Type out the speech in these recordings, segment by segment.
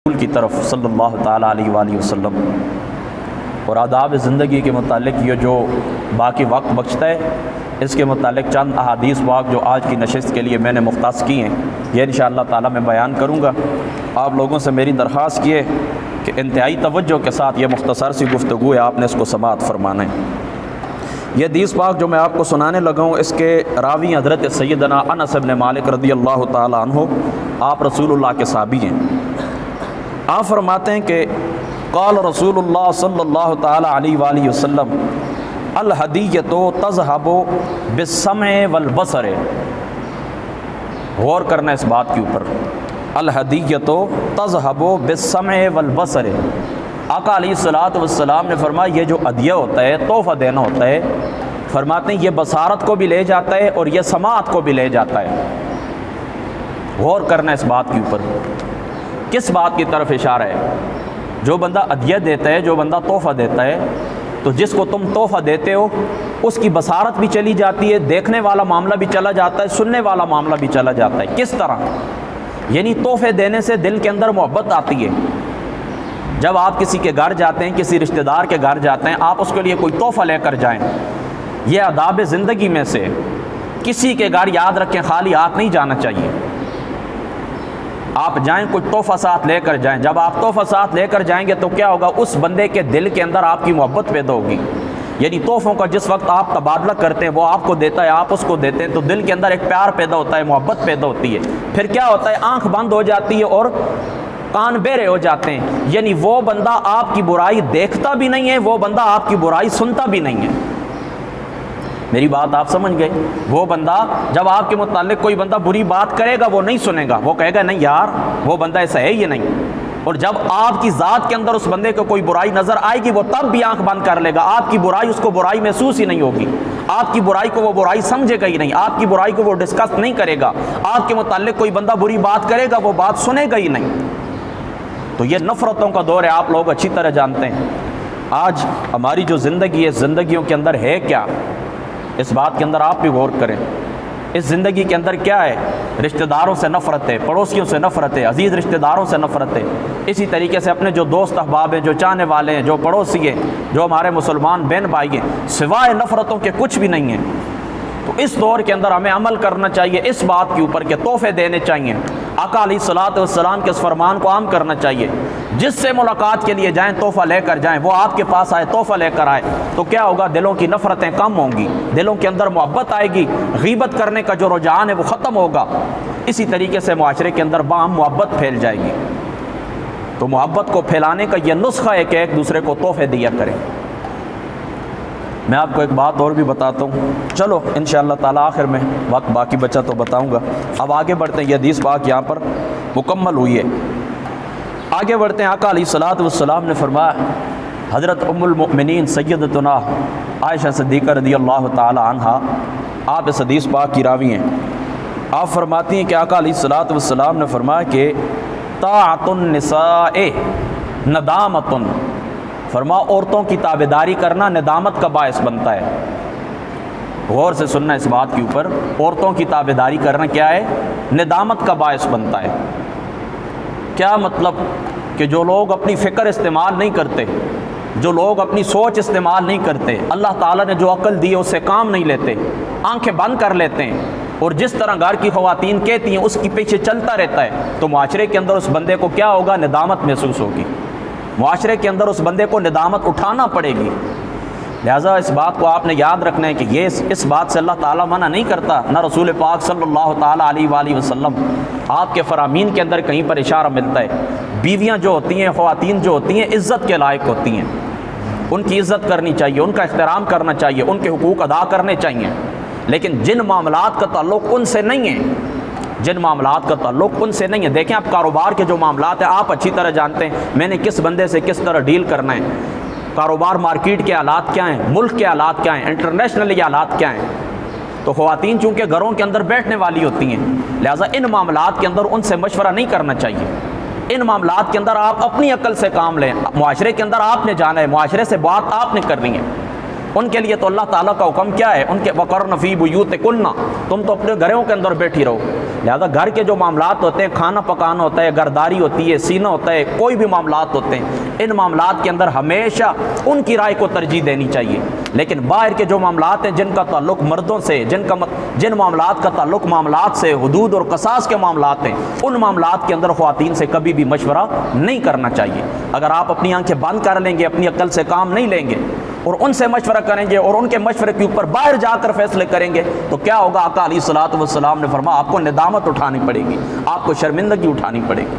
کی طرف صلی اللہ تعالیٰ علیہ وآلہ وسلم اور آداب زندگی کے متعلق یہ جو باقی وقت بچتا ہے اس کے متعلق چند احادیث پاک جو آج کی نشست کے لیے میں نے مختص کی ہیں یہ انشاءاللہ تعالیٰ میں بیان کروں گا۔ آپ لوگوں سے میری درخواست کی ہے کہ انتہائی توجہ کے ساتھ یہ مختصر سی گفتگو ہے، آپ نے اس کو سماعت فرمانا ہے۔ یہ حدیث پاک جو میں آپ کو سنانے لگا ہوں اس کے راوی حضرت سیدنا انس بن مالک رضی اللہ تعالیٰ عنہ، آپ رسول اللہ کے صحابی ہیں۔ آپ فرماتے ہیں کہ قال رسول اللہ صلی اللہ تعالیٰ علیہ وآلہ وسلم الہدیۃ تذہب بالسمع والبصر۔ غور کرنا اس بات کے اوپر، الہدیۃ تذہب بالسمع والبصر۔ آقا علیہ الصلوۃ والسلام نے فرمایا یہ جو ہدیہ ہوتا ہے، تحفہ دینا ہوتا ہے، فرماتے ہیں یہ بصارت کو بھی لے جاتا ہے اور یہ سماعت کو بھی لے جاتا ہے۔ غور کرنا اس بات کے اوپر، کس بات کی طرف اشارہ ہے؟ جو بندہ ہدیہ دیتا ہے، جو بندہ تحفہ دیتا ہے، تو جس کو تم تحفہ دیتے ہو اس کی بصارت بھی چلی جاتی ہے، دیکھنے والا معاملہ بھی چلا جاتا ہے، سننے والا معاملہ بھی چلا جاتا ہے۔ کس طرح؟ یعنی تحفے دینے سے دل کے اندر محبت آتی ہے۔ جب آپ کسی کے گھر جاتے ہیں، کسی رشتہ دار کے گھر جاتے ہیں، آپ اس کے لیے کوئی تحفہ لے کر جائیں، یہ آداب زندگی میں سے کسی کے گھر یاد رکھیں خالی ہاتھ نہیں جانا چاہیے۔ آپ جائیں کچھ تحفہ ساتھ لے کر جائیں۔ جب آپ تحفہ ساتھ لے کر جائیں گے تو کیا ہوگا؟ اس بندے کے دل کے اندر آپ کی محبت پیدا ہوگی۔ یعنی تحفوں کا جس وقت آپ تبادلہ کرتے ہیں، وہ آپ کو دیتا ہے، آپ اس کو دیتے ہیں، تو دل کے اندر ایک پیار پیدا ہوتا ہے، محبت پیدا ہوتی ہے۔ پھر کیا ہوتا ہے؟ آنکھ بند ہو جاتی ہے اور کان بہرے ہو جاتے ہیں۔ یعنی وہ بندہ آپ کی برائی دیکھتا بھی نہیں ہے، وہ بندہ آپ کی برائی سنتا بھی نہیں ہے۔ میری بات آپ سمجھ گئے؟ وہ بندہ جب آپ کے متعلق کوئی بندہ بری بات کرے گا وہ نہیں سنے گا، وہ کہے گا نہیں یار وہ بندہ ایسا ہے ہی نہیں۔ اور جب آپ کی ذات کے اندر اس بندے کو کوئی برائی نظر آئے گی وہ تب بھی آنکھ بند کر لے گا۔ آپ کی برائی اس کو برائی محسوس ہی نہیں ہوگی، آپ کی برائی کو وہ برائی سمجھے گا ہی نہیں، آپ کی برائی کو وہ ڈسکس نہیں کرے گا۔ آپ کے متعلق کوئی بندہ بری بات کرے گا وہ بات سنے گا ہی نہیں۔ تو یہ نفرتوں کا دور ہے، آپ لوگ اچھی طرح جانتے ہیں۔ آج ہماری جو زندگی ہے، زندگیوں کے اندر ہے کیا؟ اس بات کے اندر آپ بھی غور کریں۔ اس زندگی کے اندر کیا ہے؟ رشتہ داروں سے نفرت ہے، پڑوسیوں سے نفرت ہے، عزیز رشتہ داروں سے نفرت ہے، اسی طریقے سے اپنے جو دوست احباب ہیں، جو چاہنے والے ہیں، جو پڑوسی ہیں، جو ہمارے مسلمان بہن بھائی ہیں، سوائے نفرتوں کے کچھ بھی نہیں ہیں۔ تو اس دور کے اندر ہمیں عمل کرنا چاہیے اس بات کے اوپر کہ تحفے دینے چاہیے۔ آقا علیہ الصلوۃ والسلام کے اس فرمان کو عام کرنا چاہیے۔ جس سے ملاقات کے لیے جائیں تحفہ لے کر جائیں، وہ آپ کے پاس آئے تحفہ لے کر آئے، تو کیا ہوگا؟ دلوں کی نفرتیں کم ہوں گی، دلوں کے اندر محبت آئے گی، غیبت کرنے کا جو رجحان ہے وہ ختم ہوگا۔ اسی طریقے سے معاشرے کے اندر باہم محبت پھیل جائے گی۔ تو محبت کو پھیلانے کا یہ نسخہ ہے کہ ایک دوسرے کو تحفے دیا کریں۔ میں آپ کو ایک بات اور بھی بتاتا ہوں، چلو انشاءاللہ تعالیٰ آخر میں وقت باقی بچا تو بتاؤں گا۔ اب آگے بڑھتے ہیں، یہ حدیث پاک یہاں پر مکمل ہوئی ہے۔ آگے بڑھتے ہیں، آقا علیہ الصلوۃ والسلام نے فرمایا، حضرت ام المؤمنین سیدتنا عائشہ صدیقہ رضی اللہ تعالی عنہا، آپ اس حدیث پاک کی راوی ہیں۔ آپ فرماتی ہیں کہ آقا علیہ الصلوۃ والسلام نے فرمایا کہ طاعۃ النساء ندامۃ، فرما عورتوں کی تابعداری کرنا ندامت کا باعث بنتا ہے۔ غور سے سننا اس بات کے اوپر، عورتوں کی تابعداری کرنا کیا ہے؟ ندامت کا باعث بنتا ہے۔ کیا مطلب؟ کہ جو لوگ اپنی فکر استعمال نہیں کرتے، جو لوگ اپنی سوچ استعمال نہیں کرتے، اللہ تعالیٰ نے جو عقل دی ہے اس سے کام نہیں لیتے، آنکھیں بند کر لیتے ہیں، اور جس طرح گھر کی خواتین کہتی ہیں اس کی پیچھے چلتا رہتا ہے، تو معاشرے کے اندر اس بندے کو کیا ہوگا؟ ندامت محسوس ہوگی۔ معاشرے کے اندر اس بندے کو ندامت اٹھانا پڑے گی۔ لہٰذا اس بات کو آپ نے یاد رکھنا ہے کہ یہ اس بات سے اللہ تعالیٰ منع نہیں کرتا، نہ رسول پاک صلی اللہ تعالیٰ علیہ وآلہ وسلم۔ آپ کے فرامین کے اندر کہیں پر اشارہ ملتا ہے، بیویاں جو ہوتی ہیں، خواتین جو ہوتی ہیں، عزت کے لائق ہوتی ہیں، ان کی عزت کرنی چاہیے، ان کا احترام کرنا چاہیے، ان کے حقوق ادا کرنے چاہیے۔ لیکن جن معاملات کا تعلق ان سے نہیں ہے، جن معاملات کا تعلق ان سے نہیں ہے، دیکھیں آپ کاروبار کے جو معاملات ہیں آپ اچھی طرح جانتے ہیں، میں نے کس بندے سے کس طرح ڈیل کرنا ہے، کاروبار مارکیٹ کے حالات کیا ہیں، ملک کے حالات کیا ہیں، انٹرنیشنلی حالات کیا ہیں۔ تو خواتین چونکہ گھروں کے اندر بیٹھنے والی ہوتی ہیں، لہٰذا ان معاملات کے اندر ان سے مشورہ نہیں کرنا چاہیے۔ ان معاملات کے اندر آپ اپنی عقل سے کام لیں، معاشرے کے اندر آپ نے جانا ہے، معاشرے سے بات آپ نے کرنی ہے۔ ان کے لیے تو اللہ تعالیٰ کا حکم کیا ہے؟ ان کے وقرن فی بیوتکن، تم تو اپنے گھروں کے اندر بیٹھی رہو۔ لہذا گھر کے جو معاملات ہوتے ہیں، کھانا پکانا ہوتا ہے، گھرداری ہوتی ہے، سینا ہوتا ہے، کوئی بھی معاملات ہوتے ہیں، ان معاملات کے اندر ہمیشہ ان کی رائے کو ترجیح دینی چاہیے۔ لیکن باہر کے جو معاملات ہیں جن کا تعلق مردوں سے، جن معاملات کا تعلق معاملات سے، حدود اور قصاص کے معاملات ہیں، ان معاملات کے اندر خواتین سے کبھی بھی مشورہ نہیں کرنا چاہیے۔ اگر آپ اپنی آنکھیں بند کر لیں گے، اپنی عقل سے کام نہیں لیں گے اور ان سے مشورہ کریں گے اور ان کے مشورے کے اوپر باہر جا کر فیصلے کریں گے تو کیا ہوگا؟ آقا علیہ الصلوۃ والسلام نے فرمایا آپ کو ندامت اٹھانی پڑے گی، آپ کو شرمندگی اٹھانی پڑے گی۔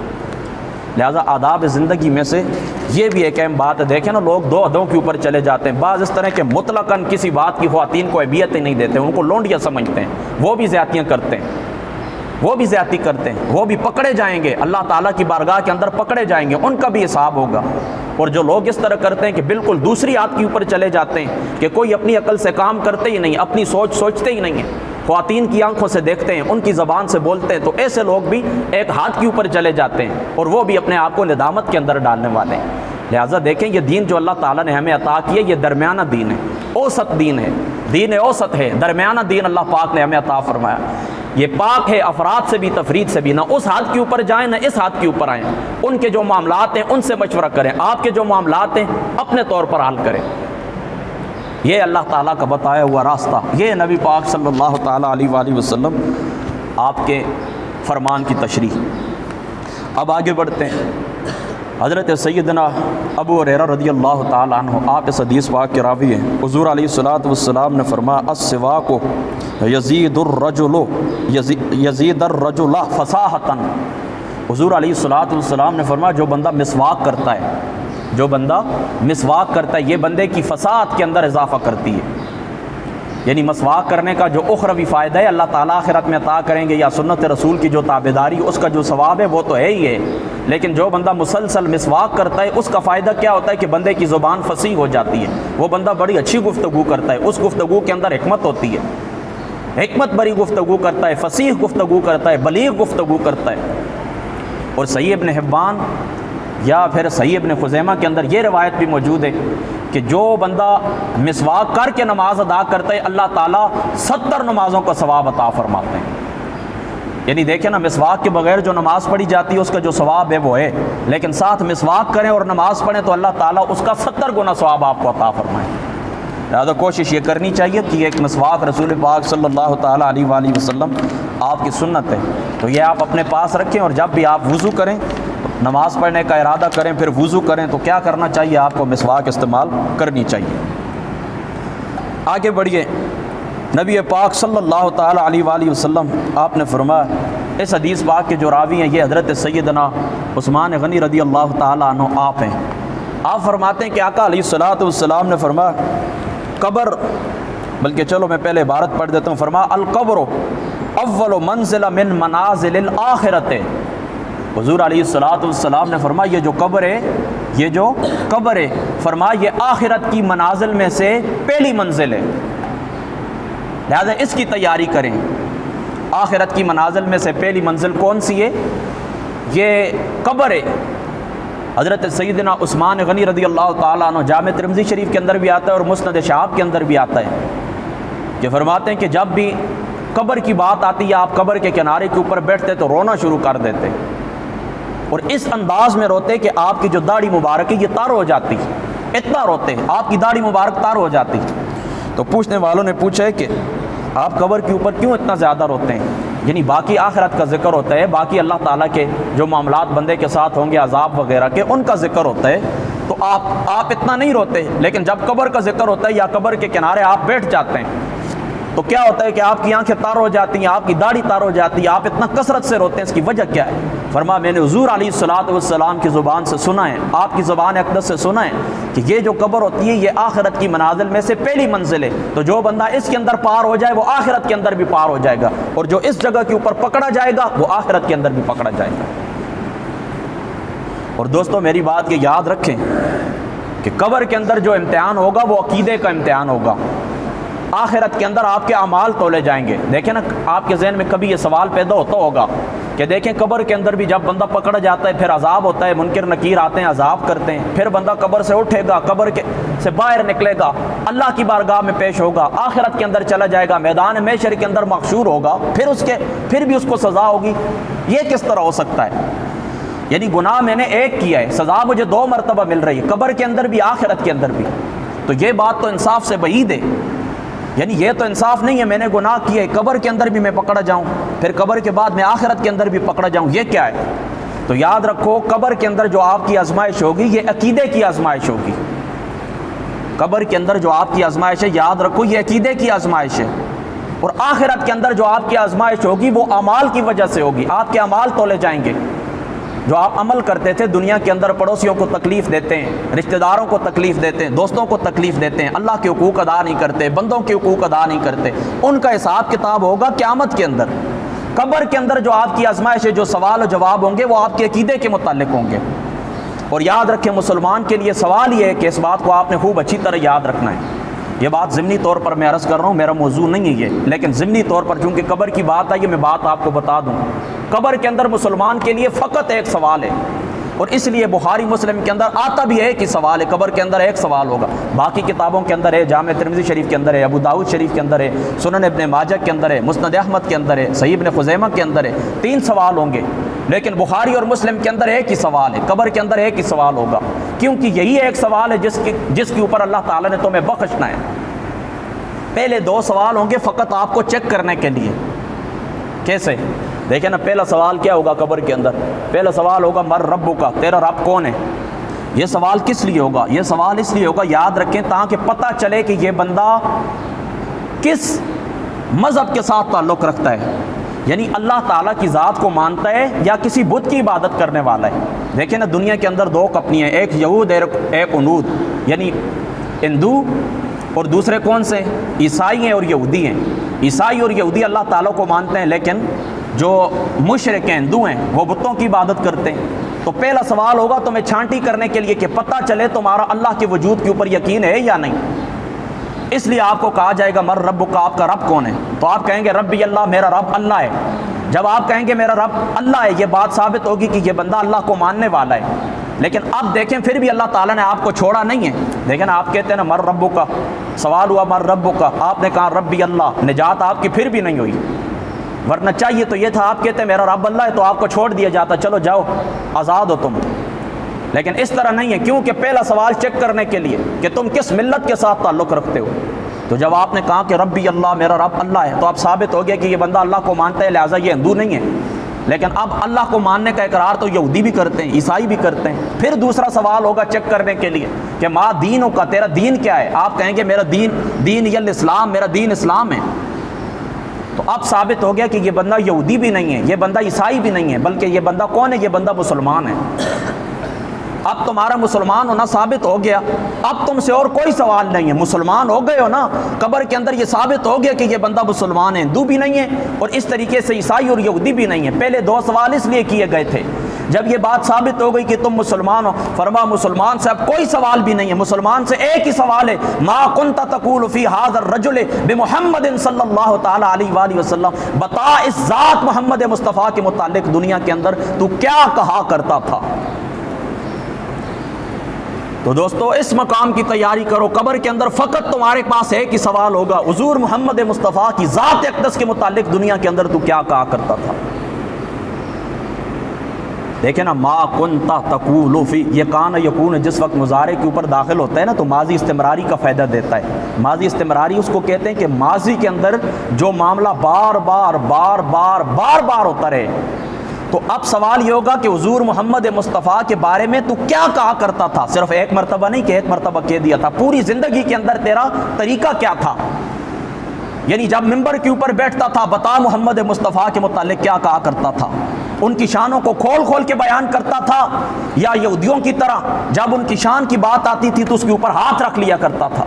لہذا آداب زندگی میں سے یہ بھی ایک اہم بات ہے۔ دیکھیں نا، لوگ دو حدوں کے اوپر چلے جاتے ہیں، بعض اس طرح کے مطلقاً کسی بات کی خواتین کو اہمیت ہی نہیں دیتے، ان کو لونڈیاں سمجھتے ہیں، وہ بھی زیادتیاں کرتے ہیں، وہ بھی زیادتی کرتے ہیں، وہ بھی پکڑے جائیں گے، اللہ تعالیٰ کی بارگاہ کے اندر پکڑے جائیں گے، ان کا بھی حساب ہوگا۔ اور جو لوگ اس طرح کرتے ہیں کہ بالکل دوسری بات کے اوپر چلے جاتے ہیں کہ کوئی اپنی عقل سے کام کرتے ہی نہیں، اپنی سوچ سوچتے ہی نہیں ہیں، خواتین کی آنکھوں سے دیکھتے ہیں، ان کی زبان سے بولتے ہیں، تو ایسے لوگ بھی ایک ہاتھ کے اوپر چلے جاتے ہیں اور وہ بھی اپنے آپ کو ندامت کے اندر ڈالنے والے ہیں۔ لہٰذا دیکھیں، یہ دین جو اللہ تعالیٰ نے ہمیں عطا کیا، یہ درمیانہ دین ہے، اوسط دین ہے، دین اوسط ہے، درمیانہ دین اللہ پاک نے ہمیں عطا فرمایا۔ یہ پاک ہے افراد سے بھی تفرید سے بھی، نہ اس ہاتھ کے اوپر جائیں نہ اس ہاتھ کے اوپر آئیں، ان کے جو معاملات ہیں ان سے مشورہ کریں، آپ کے جو معاملات ہیں اپنے طور پر حل کریں۔ یہ اللہ تعالیٰ کا بتایا ہوا راستہ، یہ نبی پاک صلی اللہ تعالیٰ علیہ وآلہ وسلم آپ کے فرمان کی تشریح۔ اب آگے بڑھتے ہیں۔ حضرت سیدنا ابو ہریرہ رضی اللہ تعالیٰ عنہ، آپ اس حدیث پاک کے راوی ہیں، حضور علیہ الصلوۃ والسلام نے فرمایا السواک یزید الرجل فصاحۃ۔ حضور علیہ الصلوۃ والسلام نے فرمایا جو بندہ مسواک کرتا ہے، جو بندہ مسواک کرتا ہے، یہ بندے کی فصاحت کے اندر اضافہ کرتی ہے۔ یعنی مسواک کرنے کا جو اخروی فائدہ ہے اللہ تعالیٰ آخرت میں عطا کریں گے، یا سنت رسول کی جو تابعداری اس کا جو ثواب ہے وہ تو ہے ہی ہے، لیکن جو بندہ مسلسل مسواک کرتا ہے اس کا فائدہ کیا ہوتا ہے کہ بندے کی زبان فصیح ہو جاتی ہے، وہ بندہ بڑی اچھی گفتگو کرتا ہے، اس گفتگو کے اندر حکمت ہوتی ہے، حکمت بری گفتگو کرتا ہے، فصیح گفتگو کرتا ہے، بلیغ گفتگو کرتا ہے۔ اور صحیح ابن حبان یا پھر صحیح ابن خزیمہ کے اندر یہ روایت بھی موجود ہے کہ جو بندہ مسواک کر کے نماز ادا کرتا ہے اللہ تعالیٰ 70 نمازوں کا ثواب عطا فرماتے ہیں۔ یعنی دیکھیں نا، مسواک کے بغیر جو نماز پڑھی جاتی ہے اس کا جو ثواب ہے وہ ہے، لیکن ساتھ مسواک کریں اور نماز پڑھیں تو اللہ تعالیٰ اس کا 70 گنا ثواب آپ کو عطا فرمائے۔ لہٰذا کوشش یہ کرنی چاہیے کہ ایک مسواک رسول پاک صلی اللہ تعالیٰ علیہ وآلہ وسلم آپ کی سنت ہے، تو یہ آپ اپنے پاس رکھیں، اور جب بھی آپ وضو کریں، نماز پڑھنے کا ارادہ کریں، پھر وضو کریں تو کیا کرنا چاہیے؟ آپ کو مسواک استعمال کرنی چاہیے۔ آگے بڑھیے۔ نبی پاک صلی اللہ تعالیٰ علیہ وآلہ وسلم آپ نے فرمایا، اس حدیث پاک کے جو راوی ہیں یہ حضرت سیدنا عثمان غنی رضی اللہ تعالیٰ عنہ آپ ہیں۔ آپ فرماتے ہیں کہ آقا علیہ الصلوۃ والسلام نے فرمایا قبر، بلکہ چلو میں پہلے عبارت پڑھ دیتا ہوں، فرمایا القبر اول منزل من منازل الآخرت۔ حضور علیہ الصلوۃ والسلام نے فرمایا یہ جو قبر ہے فرمایا یہ آخرت کی منازل میں سے پہلی منزل ہے، لہذا اس کی تیاری کریں۔ آخرت کی منازل میں سے پہلی منزل کون سی ہے؟ یہ قبر ہے۔ حضرت سیدنا عثمان غنی رضی اللہ تعالیٰ عنہ، جامع ترمذی شریف کے اندر بھی آتا ہے اور مسند شہاب کے اندر بھی آتا ہے، کہ فرماتے ہیں کہ جب بھی قبر کی بات آتی ہے آپ قبر کے کنارے کے اوپر بیٹھتے تو رونا شروع کر دیتے، اور اس انداز میں روتے کہ آپ کی جو داڑھی مبارک ہے یہ تار ہو جاتی، اتنا روتے ہیں آپ کی داڑھی مبارک تار ہو جاتی۔ تو پوچھنے والوں نے پوچھا ہے کہ آپ قبر کے اوپر کیوں اتنا زیادہ روتے ہیں؟ یعنی باقی آخرت کا ذکر ہوتا ہے، باقی اللہ تعالیٰ کے جو معاملات بندے کے ساتھ ہوں گے عذاب وغیرہ کے، ان کا ذکر ہوتا ہے، تو آپ اتنا نہیں روتے، لیکن جب قبر کا ذکر ہوتا ہے یا قبر کے کنارے آپ بیٹھ جاتے ہیں تو کیا ہوتا ہے کہ آپ کی آنکھیں تار ہو جاتی ہیں، آپ کی داڑھی تار ہو جاتی ہے، آپ اتنا کثرت سے روتے ہیں، اس کی وجہ کیا ہے؟ فرمایا میں نے حضور علیہ الصلوۃ والسلام کی زبان سے سنا ہے، آپ کی زبان اقدس سے سنا ہے کہ یہ جو قبر ہوتی ہے یہ آخرت کی منازل میں سے پہلی منزل ہے، تو جو بندہ اس کے اندر پار ہو جائے وہ آخرت کے اندر بھی پار ہو جائے گا، اور جو اس جگہ کے اوپر پکڑا جائے گا وہ آخرت کے اندر بھی پکڑا جائے گا۔ اور دوستو میری بات یہ یاد رکھیں کہ قبر کے اندر جو امتحان ہوگا وہ عقیدے کا امتحان ہوگا، آخرت کے اندر آپ کے اعمال تولے جائیں گے۔ دیکھیں نا، آپ کے ذہن میں کبھی یہ سوال پیدا ہوتا ہوگا کہ دیکھیں قبر کے اندر بھی جب بندہ پکڑ جاتا ہے پھر عذاب ہوتا ہے، منکر نکیر آتے ہیں عذاب کرتے ہیں، پھر بندہ قبر سے اٹھے گا، قبر سے باہر نکلے گا، اللہ کی بارگاہ میں پیش ہوگا، آخرت کے اندر چلا جائے گا، میدان محشر کے اندر محشور ہوگا، پھر بھی اس کو سزا ہوگی؟ یہ کس طرح ہو سکتا ہے؟ یعنی گناہ میں نے ایک کیا ہے، سزا مجھے 2 مرتبہ مل رہی ہے، قبر کے اندر بھی آخرت کے اندر بھی۔ تو یہ بات تو انصاف سے بعید ہے، یعنی یہ تو انصاف نہیں ہے میں نے گناہ کیا ہے، قبر کے اندر بھی میں پکڑا جاؤں، پھر قبر کے بعد میں آخرت کے اندر بھی پکڑا جاؤں، یہ کیا ہے؟ تو یاد رکھو قبر کے اندر جو آپ کی آزمائش ہوگی یہ عقیدے کی آزمائش ہوگی۔ قبر کے اندر جو آپ کی آزمائش ہے یاد رکھو یہ عقیدے کی آزمائش ہے، اور آخرت کے اندر جو آپ کی آزمائش ہوگی وہ اعمال کی وجہ سے ہوگی، آپ کے اعمال تولے جائیں گے۔ جو آپ عمل کرتے تھے دنیا کے اندر، پڑوسیوں کو تکلیف دیتے ہیں، رشتہ داروں کو تکلیف دیتے ہیں، دوستوں کو تکلیف دیتے ہیں، اللہ کے حقوق ادا نہیں کرتے، بندوں کے حقوق ادا نہیں کرتے، ان کا حساب کتاب ہوگا قیامت کے اندر۔ قبر کے اندر جو آپ کی آزمائش ہے، جو سوال و جواب ہوں گے وہ آپ کے عقیدے کے متعلق ہوں گے۔ اور یاد رکھیں مسلمان کے لیے سوال یہ ہے کہ اس بات کو آپ نے خوب اچھی طرح یاد رکھنا ہے۔ یہ بات ضمنی طور پر میں عرض کر رہا ہوں، میرا موضوع نہیں ہے یہ، لیکن ضمنی طور پر چونکہ قبر کی بات آئی ہے میں بات آپ کو بتا دوں۔ قبر کے اندر مسلمان کے لیے فقط ایک سوال ہے، اور اس لیے بخاری مسلم کے اندر آتا بھی ایک ہی سوال ہے، قبر کے اندر ایک سوال ہوگا۔ باقی کتابوں کے اندر ہے، جامع ترمذی شریف کے اندر ہے، ابو داؤد شریف کے اندر ہے، سنن ابن ماجہ کے اندر ہے، مسند احمد کے اندر ہے، صحیح ابن خزیمہ کے اندر ہے، 3 سوال ہوں گے، لیکن بخاری اور مسلم کے اندر ایک ہی سوال ہے، قبر کے اندر ایک ہی سوال ہوگا، کیونکہ یہی ایک سوال ہے جس کے اوپر اللہ تعالیٰ نے تمہیں بخشنا ہے۔ پہلے 2 سوال ہوں گے فقط آپ کو چیک کرنے کے لیے۔ کیسے؟ دیکھیں نا، پہلا سوال کیا ہوگا قبر کے اندر؟ پہلا سوال ہوگا مر ربک کا، تیرا رب کون ہے؟ یہ سوال کس لیے ہوگا؟ یہ سوال اس لیے ہوگا، یاد رکھیں، تاکہ پتہ چلے کہ یہ بندہ کس مذہب کے ساتھ تعلق رکھتا ہے، یعنی اللہ تعالیٰ کی ذات کو مانتا ہے یا کسی بت کی عبادت کرنے والا ہے۔ دیکھیں نا، دنیا کے اندر 2 کمپنیاں ہیں، ایک یہود ایک انود، یعنی ہندو، اور دوسرے کون سے؟ عیسائی ہیں اور یہودی ہیں۔ عیسائی اور یہودی اللہ تعالیٰ کو مانتے ہیں، لیکن جو مشرک ہیں، ہندو ہیں، وہ بتوں کی عبادت کرتے ہیں۔ تو پہلا سوال ہوگا تمہیں چھانٹی کرنے کے لیے کہ پتہ چلے تمہارا اللہ کے وجود کے اوپر یقین ہے یا نہیں۔ اس لیے آپ کو کہا جائے گا مر ربک کا، آپ کا رب کون ہے؟ تو آپ کہیں گے ربی اللہ، میرا رب اللہ ہے۔ جب آپ کہیں گے میرا رب اللہ ہے، یہ بات ثابت ہوگی کہ یہ بندہ اللہ کو ماننے والا ہے۔ لیکن اب دیکھیں پھر بھی اللہ تعالیٰ نے آپ کو چھوڑا نہیں ہے۔ دیکھیں نا، آپ کہتے ہیں نا مر ربک کا، سوال ہوا مر ربک کا، آپ نے کہا ربی اللہ، نجات آپ کی پھر بھی نہیں ہوئی۔ ورنہ چاہیے تو یہ تھا، آپ کہتے ہیں میرا رب اللہ ہے تو آپ کو چھوڑ دیا جاتا، چلو جاؤ آزاد ہو تم۔ لیکن اس طرح نہیں ہے، کیونکہ پہلا سوال چیک کرنے کے لیے کہ تم کس ملت کے ساتھ تعلق رکھتے ہو۔ تو جب آپ نے کہا کہ ربی اللہ، میرا رب اللہ ہے، تو اب ثابت ہو گیا کہ یہ بندہ اللہ کو مانتا ہے، لہٰذا یہ ہندو نہیں ہے۔ لیکن اب اللہ کو ماننے کا اقرار تو یہودی بھی کرتے ہیں، عیسائی بھی کرتے ہیں۔ پھر دوسرا سوال ہوگا چیک کرنے کے لیے کہ ما دینوں کا، تیرا دین کیا ہے؟ آپ کہیں گے میرا دین الاسلام، میرا دین اسلام ہے۔ تو اب ثابت ہو گیا کہ یہ بندہ یہودی بھی نہیں ہے، یہ بندہ عیسائی بھی نہیں ہے، بلکہ یہ بندہ کون ہے؟ یہ بندہ مسلمان ہے۔ اب تمہارا مسلمان ہونا ثابت ہو گیا، اب تم سے اور کوئی سوال نہیں ہے، مسلمان ہو گئے ہو نا۔ قبر کے اندر یہ ثابت ہو گیا کہ یہ بندہ مسلمان ہے، ہندو بھی نہیں ہے اور اس طریقے سے عیسائی اور یہودی بھی نہیں ہے۔ پہلے 2 سوال اس لیے کیے گئے تھے، جب یہ بات ثابت ہو گئی کہ تم مسلمان ہو، فرما مسلمان سے اب کوئی سوال بھی نہیں ہے، مسلمان سے ایک ہی سوال ہے، ما کنت تقول فی ھذا الرجل بمحمد صلی اللہ تعالی علیہ وآلہ وسلم، بتا اس ذات محمد مصطفیٰ کے متعلق دنیا کے اندر تو کیا کہا کرتا تھا۔ تو دوستو اس مقام کی تیاری کرو، قبر کے اندر فقط تمہارے پاس ایک ہی سوال ہوگا، حضور محمد مصطفیٰ کی ذات اقدس کے متعلق دنیا کے اندر تو کیا کہا کرتا تھا۔ دیکھیں نا، ما کنت تقول فی، یہ کان یکون جس وقت مضارع کے اوپر داخل ہوتا ہے نا تو ماضی استمراری کا فائدہ دیتا ہے۔ ماضی استمراری اس کو کہتے ہیں کہ ماضی کے اندر جو معاملہ بار بار ہوتا رہے۔ تو اب سوال یہ ہوگا کہ حضور محمد مصطفیٰ کے بارے میں تو کیا کہا کرتا تھا، صرف ایک مرتبہ نہیں کہ ایک مرتبہ کہہ دیا تھا، پوری زندگی کے اندر تیرا طریقہ کیا تھا، یعنی جب ممبر کے اوپر بیٹھتا تھا بتا محمد مصطفیٰ کے متعلق کیا کہا کرتا تھا، ان کی شانوں کو کھول کھول کے بیان کرتا تھا یا یہودیوں کی طرح جب ان کی شان کی بات آتی تھی تو اس کے اوپر ہاتھ رکھ لیا کرتا تھا۔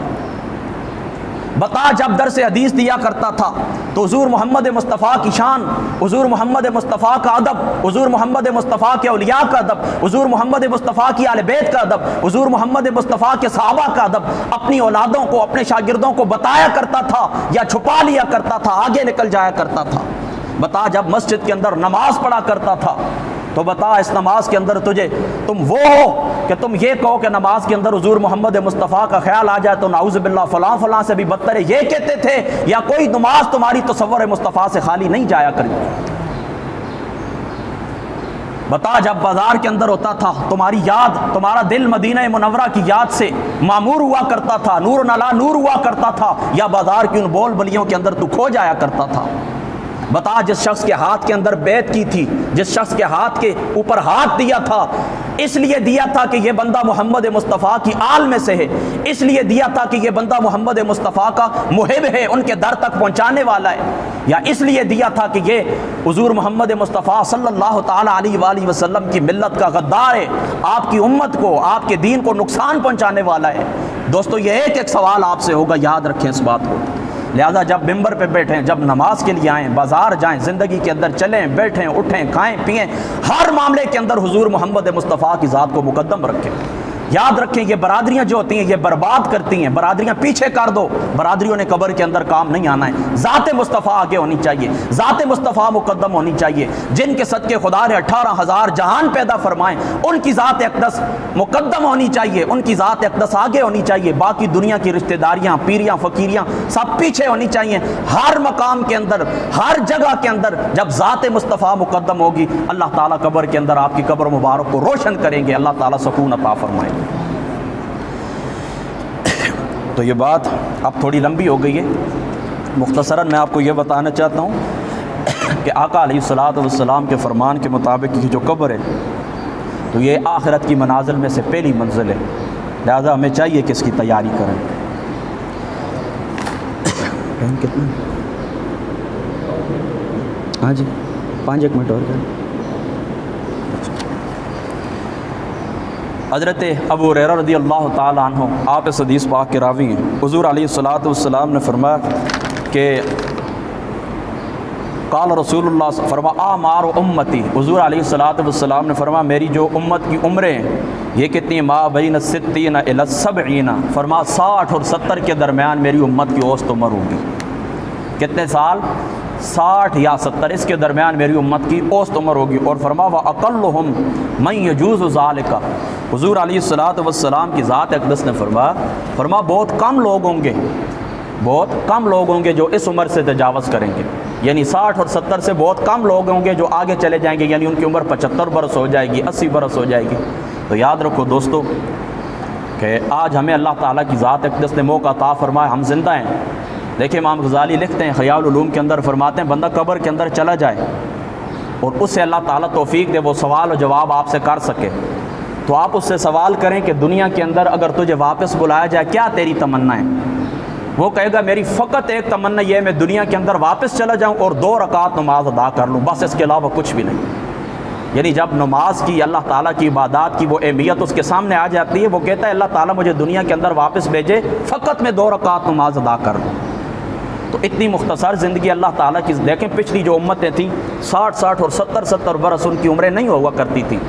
بتا جب درس حدیث دیا کرتا تھا تو حضور محمد مصطفیٰ کی شان، حضور محمد مصطفیٰ کا ادب، حضور محمد مصطفیٰ کے اولیاء کا ادب، حضور محمد مصطفیٰ کی اہل بیت کا ادب، حضور محمد مصطفیٰ کے صحابہ کا ادب اپنی اولادوں کو، اپنے شاگردوں کو بتایا کرتا تھا یا چھپا لیا کرتا تھا، آگے نکل جایا کرتا تھا۔ بتا جب مسجد کے اندر نماز پڑھا کرتا تھا تو بتا اس نماز کے اندر تجھے تم وہ ہو کہ تم یہ کہو کہ نماز کے اندر حضور محمد مصطفیٰ کا خیال آ جائے تو نعوذ باللہ فلاں فلاں سے بھی بدتر ہے، یہ کہتے تھے؟ یا کوئی نماز تمہاری تصور مصطفیٰ سے خالی نہیں جایا کرتی؟ بتا جب بازار کے اندر ہوتا تھا تمہاری یاد، تمہارا دل مدینہ منورہ کی یاد سے معمور ہوا کرتا تھا، نور نلا نور ہوا کرتا تھا، یا بازار کی ان بول بلیوں کے اندر تو کھو جایا کرتا تا؟ بتا جس شخص کے ہاتھ کے اندر بیعت کی تھی، جس شخص کے ہاتھ کے اوپر ہاتھ دیا تھا، اس لیے دیا تھا کہ یہ بندہ محمد مصطفیٰ کی آل میں سے ہے، اس لیے دیا تھا کہ یہ بندہ محمد مصطفیٰ کا محب ہے، ان کے در تک پہنچانے والا ہے، یا اس لیے دیا تھا کہ یہ حضور محمد مصطفیٰ صلی اللہ تعالیٰ علیہ وآلہ وسلم کی ملت کا غدار ہے، آپ کی امت کو، آپ کے دین کو نقصان پہنچانے والا ہے؟ دوستو یہ ایک سوال آپ سے ہوگا، یاد رکھیں اس بات کو۔ لہذا جب ممبر پہ بیٹھیں، جب نماز کے لیے آئیں، بازار جائیں، زندگی کے اندر چلیں، بیٹھیں، اٹھیں، کھائیں، پئیں، ہر معاملے کے اندر حضور محمد مصطفیٰ کی ذات کو مقدم رکھیں۔ یاد رکھیں یہ برادریاں جو ہوتی ہیں یہ برباد کرتی ہیں، برادریاں پیچھے کر دو، برادریوں نے قبر کے اندر کام نہیں آنا ہے، ذات مصطفیٰ آگے ہونی چاہیے، ذات مصطفیٰ مقدم ہونی چاہیے، جن کے صدقے خدا نے 18,000 جہان پیدا فرمائیں ان کی ذات اقدس مقدم ہونی چاہیے، ان کی ذات اقدس آگے ہونی چاہیے، باقی دنیا کی رشتہ داریاں، پیریاں، فقیریاں سب پیچھے ہونی چاہیے۔ ہر مقام کے اندر، ہر جگہ کے اندر جب ذات مصطفیٰ مقدم ہوگی، اللہ تعالیٰ قبر کے اندر آپ کی قبر مبارک کو روشن کریں گے، اللہ تعالیٰ سکون عطا فرمائے۔ تو یہ بات اب تھوڑی لمبی ہو گئی ہے، مختصراً میں آپ کو یہ بتانا چاہتا ہوں کہ آقا علیہ الصلوۃ والسلام کے فرمان کے مطابق یہ جو قبر ہے تو یہ آخرت کی منازل میں سے پہلی منزل ہے، لہذا ہمیں چاہیے کہ اس کی تیاری کریں۔ کتنا؟ ہاں جی 5 منٹ اور کریں۔ حضرت ابو ہریرہ رضی اللہ تعالیٰ عنہ آپ اس حدیث پاک کے راوی ہیں، حضور علیہ الصلوۃ والسلام نے فرمایا کہ قال رسول اللہ فرما آمار امتی، حضور علیہ الصلوۃ والسلام نے فرمایا میری جو امت کی عمریں ہیں یہ کتنی؟ ما بین 60 الی 70، فرما 60 اور 70 کے درمیان میری امت کی اوسط عمر ہوگی۔ کتنے سال؟ 60 یا 70، اس کے درمیان میری امت کی اوسط عمر ہوگی۔ اور فرما وَأَقَلُّهُمْ مَنْ يَجُوزُ ذَلِكَ، حضور علیہ الصلوۃ والسلام کی ذات اقدس نے فرما بہت کم لوگ ہوں گے، بہت کم لوگ ہوں گے جو اس عمر سے تجاوز کریں گے، یعنی 60 اور 70 سے بہت کم لوگ ہوں گے جو آگے چلے جائیں گے، یعنی ان کی عمر 75 برس ہو جائے گی، 80 برس ہو جائے گی۔ تو یاد رکھو دوستو کہ آج ہمیں اللہ تعالیٰ کی ذات اقدس نے موقع عطا فرمایا، ہم زندہ ہیں۔ دیکھیں امام غزالی لکھتے ہیں خیال العلوم کے اندر، فرماتے ہیں بندہ قبر کے اندر چلا جائے اور اس سے اللہ تعالیٰ توفیق دے وہ سوال و جواب آپ سے کر سکے، تو آپ اس سے سوال کریں کہ دنیا کے اندر اگر تجھے واپس بلایا جائے کیا تیری تمنا ہے؟ وہ کہے گا میری فقط ایک تمنا یہ ہے میں دنیا کے اندر واپس چلا جاؤں اور 2 رکعت نماز ادا کر لوں، بس اس کے علاوہ کچھ بھی نہیں۔ یعنی جب نماز کی، اللہ تعالیٰ کی عبادات کی وہ اہمیت اس کے سامنے آ جاتی ہے، وہ کہتا ہے اللہ تعالیٰ مجھے دنیا کے اندر واپس بھیجے، فقط میں 2 رکعت نماز ادا کر لوں۔ تو اتنی مختصر زندگی اللہ تعالیٰ کی، دیکھیں پچھلی جو امتیں تھیں 60 اور 70 برس ان کی عمریں نہیں ہوا کرتی تھیں،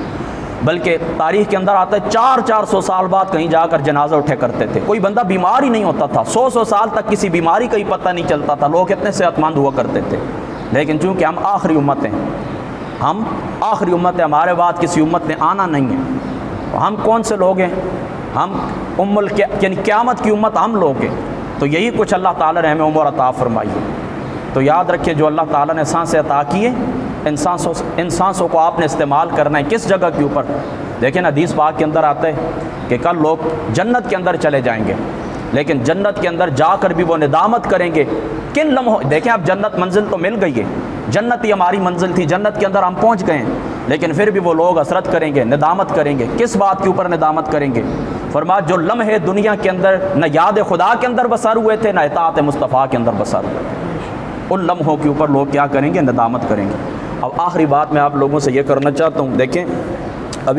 بلکہ تاریخ کے اندر آتا ہے 400 سال بعد کہیں جا کر جنازہ اٹھے کرتے تھے، کوئی بندہ بیمار ہی نہیں ہوتا تھا، 100 سال تک کسی بیماری کا ہی پتہ نہیں چلتا تھا، لوگ اتنے صحت مند ہوا کرتے تھے۔ لیکن چونکہ ہم آخری امت ہیں، ہم آخری امت ہیں، ہمارے بعد کسی امت نے آنا نہیں ہے، ہم کون سے لوگ ہیں؟ ہم یعنی قیامت کی امت ہم لوگ ہیں۔ تو یہی کچھ اللہ تعالیٰ نے ہمیں عمر عطا فرمائی ہے۔ تو یاد رکھیں جو اللہ تعالیٰ نے سانسیں عطا کی ہے، ان سانسوں کو آپ نے استعمال کرنا ہے کس جگہ کے اوپر؟ دیکھیں حدیث پاک کے اندر آتا ہے کہ کل لوگ جنت کے اندر چلے جائیں گے، لیکن جنت کے اندر جا کر بھی وہ ندامت کریں گے کن لمحوں۔ دیکھیں اب جنت منزل تو مل گئی ہے، جنت ہی ہماری منزل تھی، جنت کے اندر ہم پہنچ گئے ہیں، لیکن پھر بھی وہ لوگ حسرت کریں گے، ندامت کریں گے۔ کس بات کے اوپر ندامت کریں گے؟ فرمایا جو لمحے دنیا کے اندر نہ یاد خدا کے اندر بسر ہوئے تھے، نہ اطاعت مصطفیٰ کے اندر بسر ہوئے تھے، ان لمحوں کے اوپر لوگ کیا کریں گے؟ ندامت کریں گے۔ اب آخری بات میں آپ لوگوں سے یہ کرنا چاہتا ہوں، دیکھیں